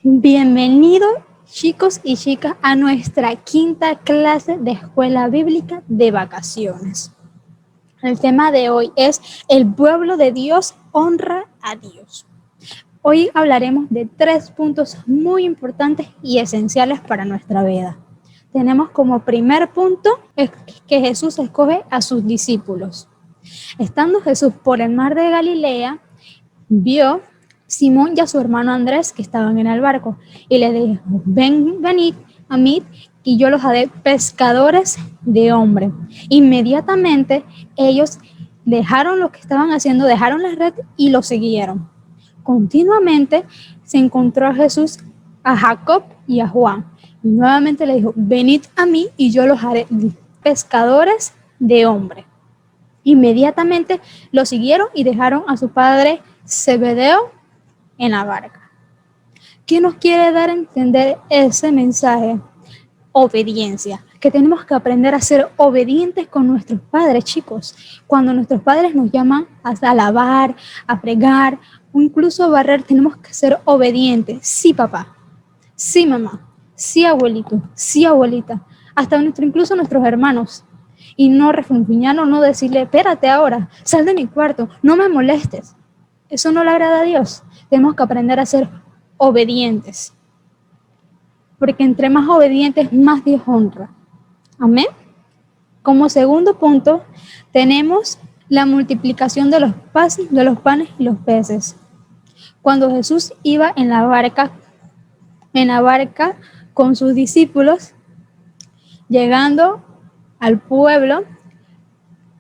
Bienvenidos, chicos y chicas, a nuestra quinta clase de escuela bíblica de vacaciones. El tema de hoy es: el pueblo de Dios honra a Dios. Hoy hablaremos de 3 puntos muy importantes y esenciales para nuestra vida. Tenemos como primer punto que Jesús escoge a sus discípulos. Estando Jesús por el mar de Galilea, vio Simón y a su hermano Andrés que estaban en el barco y le dijo: venid a mí y yo los haré pescadores de hombres. Inmediatamente ellos dejaron lo que estaban haciendo, dejaron la red y lo siguieron. Continuamente se encontró a Jesús, a Jacob y a Juan, y nuevamente le dijo: venid a mí y yo los haré pescadores de hombres. Inmediatamente lo siguieron y dejaron a su padre Zebedeo en la barca. ¿Qué nos quiere dar a entender ese mensaje? Obediencia, que tenemos que aprender a ser obedientes con nuestros padres, chicos. Cuando nuestros padres nos llaman a lavar, a pregar o incluso a barrer, tenemos que ser obedientes. Sí, papá. Sí, mamá. Sí, abuelito. Sí, abuelita. Hasta incluso nuestros hermanos. Y no refunfuñar o no decirle: espérate ahora, sal de mi cuarto, no me molestes. Eso no le agrada a Dios. Tenemos que aprender a ser obedientes. Porque entre más obedientes, más Dios honra. Amén. Como segundo punto, tenemos la multiplicación de los panes y los peces. Cuando Jesús iba en la barca con sus discípulos, llegando al pueblo,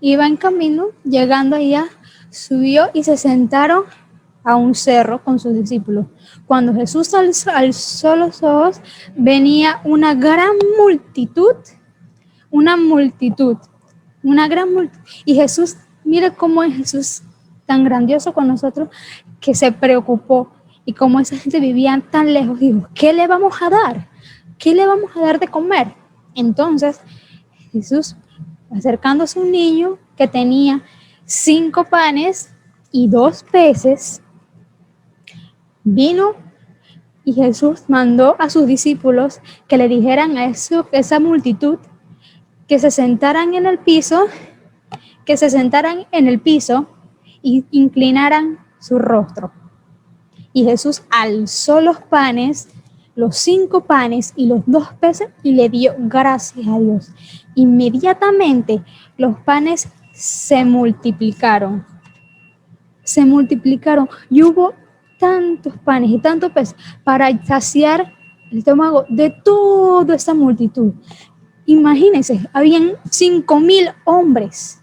iba en camino, llegando allá, subió y se sentaron a un cerro con sus discípulos. Cuando Jesús alzó los ojos, venía una gran multitud, y Jesús, mire cómo es Jesús tan grandioso con nosotros, que se preocupó, y como esa gente vivía tan lejos, dijo: ¿qué le vamos a dar? ¿Qué le vamos a dar de comer? Entonces Jesús, acercándose a un niño que tenía 5 panes y 2 peces, vino y Jesús mandó a sus discípulos que le dijeran a esa multitud que se sentaran en el piso, y inclinaran su rostro. Y Jesús alzó los 5 panes y los 2 peces, y le dio gracias a Dios. Inmediatamente los panes se multiplicaron y hubo tantos panes y tantos peces para saciar el estómago de toda esa multitud. Imagínense, habían 5,000 hombres,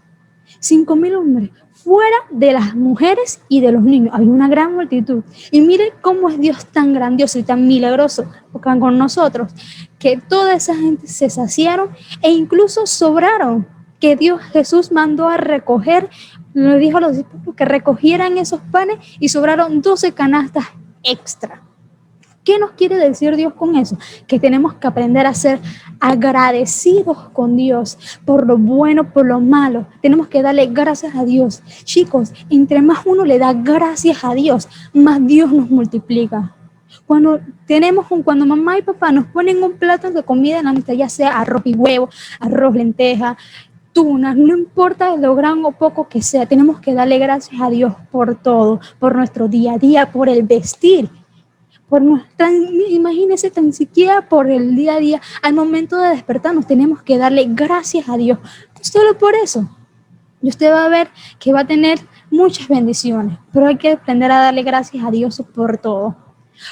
fuera de las mujeres y de los niños. Había una gran multitud. Y mire cómo es Dios tan grandioso y tan milagroso con nosotros, que toda esa gente se saciaron e incluso sobraron, que Jesús mandó a recoger. Le dijo a los discípulos que recogieran esos panes y sobraron 12 canastas extra. ¿Qué nos quiere decir Dios con eso? Que tenemos que aprender a ser agradecidos con Dios por lo bueno, por lo malo. Tenemos que darle gracias a Dios. Chicos, entre más uno le da gracias a Dios, más Dios nos multiplica. Cuando mamá y papá nos ponen un plato de comida en la mesa, ya sea arroz y huevo, arroz, lenteja, tunas, no importa lo gran o poco que sea, tenemos que darle gracias a Dios por todo, por nuestro día a día, por el vestir. Imagínense, tan siquiera por el día a día, al momento de despertarnos, tenemos que darle gracias a Dios. Solo por eso. Y usted va a ver que va a tener muchas bendiciones, pero hay que aprender a darle gracias a Dios por todo.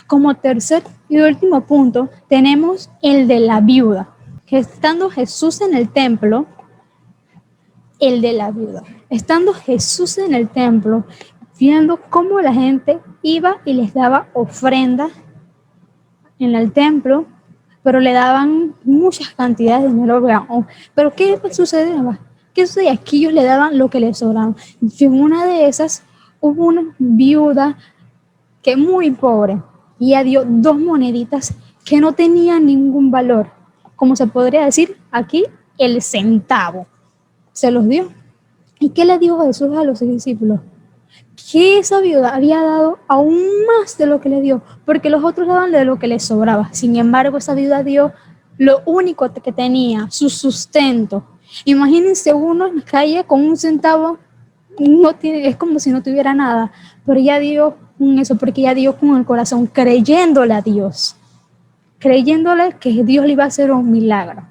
Como tercer y último punto, tenemos el de la viuda. Que estando Jesús en el templo, estando Jesús en el templo, viendo cómo la gente iba y les daba ofrendas en el templo, pero le daban muchas cantidades de dinero. Pero ¿qué sucedía? Que ellos le daban lo que les sobraba. Y en una de esas hubo una viuda que muy pobre, y ella dio 2 moneditas que no tenían ningún valor, como se podría decir aquí, el centavo. Se los dio. ¿Y qué le dijo Jesús a los discípulos? que esa viuda había dado aún más de lo que le dio, porque los otros daban de lo que les sobraba. Sin embargo, esa viuda dio lo único que tenía, su sustento. Imagínense uno en la calle con un centavo, no tiene, es como si no tuviera nada, pero ella dio eso, porque ella dio con el corazón, creyéndole a Dios, creyéndole que Dios le iba a hacer un milagro.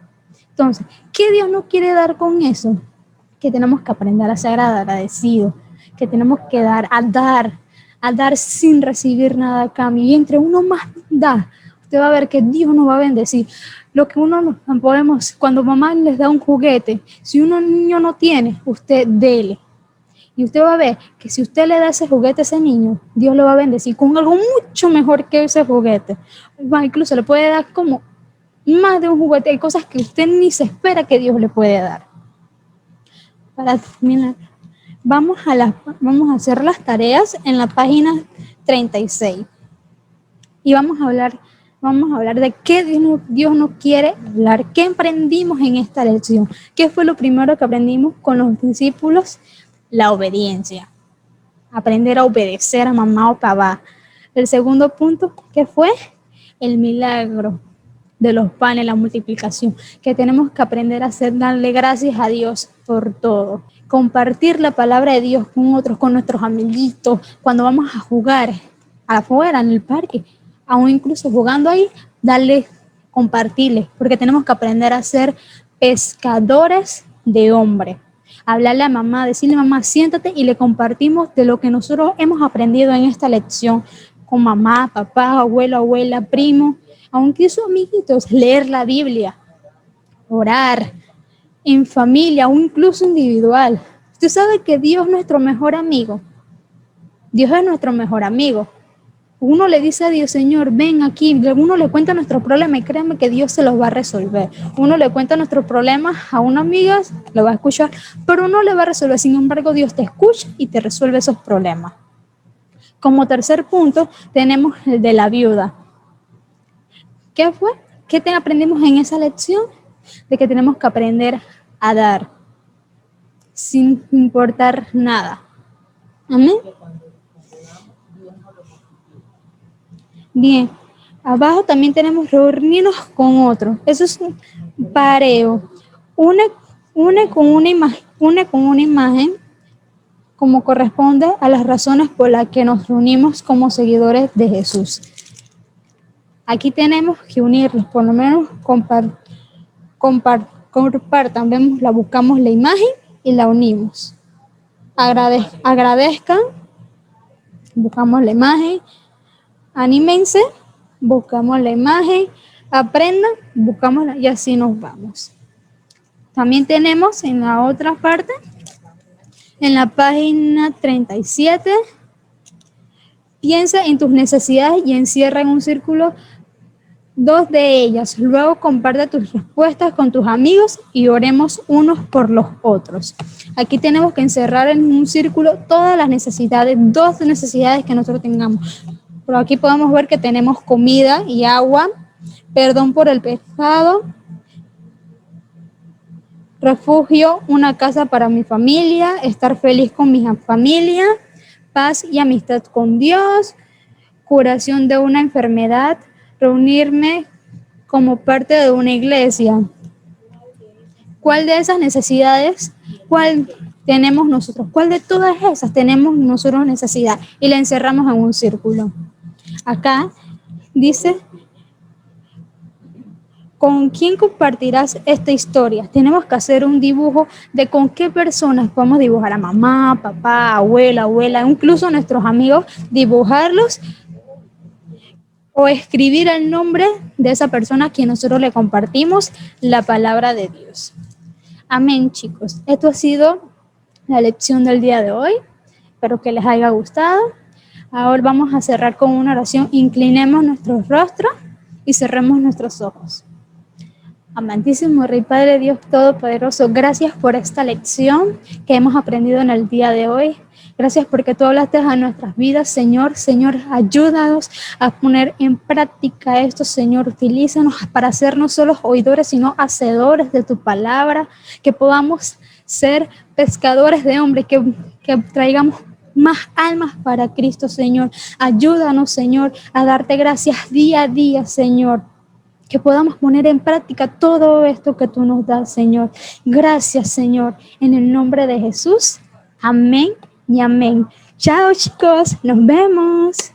Entonces, ¿qué Dios nos quiere dar con eso? Que tenemos que aprender a ser agradecidos, que tenemos que a dar sin recibir nada a cambio. Y entre uno más da, usted va a ver que Dios nos va a bendecir. Lo que uno no podemos, cuando mamá les da un juguete, si uno niño no tiene, usted dele. Y usted va a ver que si usted le da ese juguete a ese niño, Dios lo va a bendecir con algo mucho mejor que ese juguete. Incluso le puede dar como más de un juguete. Hay cosas que usted ni se espera que Dios le puede dar. Para terminar, vamos a hacer las tareas en la página 36. Y vamos a hablar de qué Dios nos quiere hablar, qué aprendimos en esta lección. ¿Qué fue lo primero que aprendimos con los discípulos? La obediencia. Aprender a obedecer a mamá o papá. El segundo punto, ¿qué fue? El milagro de los panes, la multiplicación, que tenemos que aprender a hacer, darle gracias a Dios por todo. Compartir la palabra de Dios con otros, con nuestros amiguitos, cuando vamos a jugar afuera en el parque, aún incluso jugando ahí, compartirles, porque tenemos que aprender a ser pescadores de hombres. Hablarle a mamá, decirle mamá, siéntate, y le compartimos de lo que nosotros hemos aprendido en esta lección con mamá, papá, abuelo, abuela, primo, aunque sus amiguitos, leer la Biblia, orar en familia o incluso individual. Usted sabe que Dios es nuestro mejor amigo. Dios es nuestro mejor amigo. Uno le dice a Dios, Señor, ven aquí. Uno le cuenta nuestros problemas y créeme que Dios se los va a resolver. Uno le cuenta nuestros problemas a una amiga, lo va a escuchar, pero no le va a resolver. Sin embargo, Dios te escucha y te resuelve esos problemas. Como tercer punto, tenemos el de la viuda. ¿Qué fue? ¿Qué aprendimos en esa lección? De que tenemos que aprender a dar sin importar nada. Amén. Bien, abajo también tenemos reunirnos con otros. Eso es un pareo. Une con una imagen como corresponde a las razones por las que nos reunimos como seguidores de Jesús. Aquí tenemos que unirlos, por lo menos compartan, buscamos la imagen y la unimos. Agradezcan, buscamos la imagen, anímense, buscamos la imagen, aprendan, buscamos y así nos vamos. También tenemos en la otra parte, en la página 37, piensa en tus necesidades y encierra en un círculo 2 de ellas. Luego comparte tus respuestas con tus amigos y oremos unos por los otros. Aquí tenemos que encerrar en un círculo todas las necesidades, 2 necesidades que nosotros tengamos. Pero aquí podemos ver que tenemos comida y agua, perdón por el pecado, refugio, una casa para mi familia, estar feliz con mi familia, paz y amistad con Dios, curación de una enfermedad, reunirme como parte de una iglesia. ¿Cuál de esas necesidades, cuál tenemos nosotros? ¿Cuál de todas esas tenemos nosotros necesidad? Y la encerramos en un círculo. Acá dice, ¿con quién compartirás esta historia? Tenemos que hacer un dibujo de con qué personas podemos dibujar a mamá, papá, abuela, incluso nuestros amigos, dibujarlos o escribir el nombre de esa persona a quien nosotros le compartimos la palabra de Dios. Amén, chicos. Esto ha sido la lección del día de hoy. Espero que les haya gustado. Ahora vamos a cerrar con una oración. Inclinemos nuestros rostros y cerremos nuestros ojos. Amantísimo Rey Padre Dios Todopoderoso, gracias por esta lección que hemos aprendido en el día de hoy. Gracias porque tú hablaste a nuestras vidas, Señor. Señor, ayúdanos a poner en práctica esto, Señor. Utilízanos para ser no solo oidores, sino hacedores de tu palabra. Que podamos ser pescadores de hombres, que traigamos más almas para Cristo, Señor. Ayúdanos, Señor, a darte gracias día a día, Señor. Que podamos poner en práctica todo esto que tú nos das, Señor. Gracias, Señor, en el nombre de Jesús. Amén y amén. Chao, chicos. Nos vemos.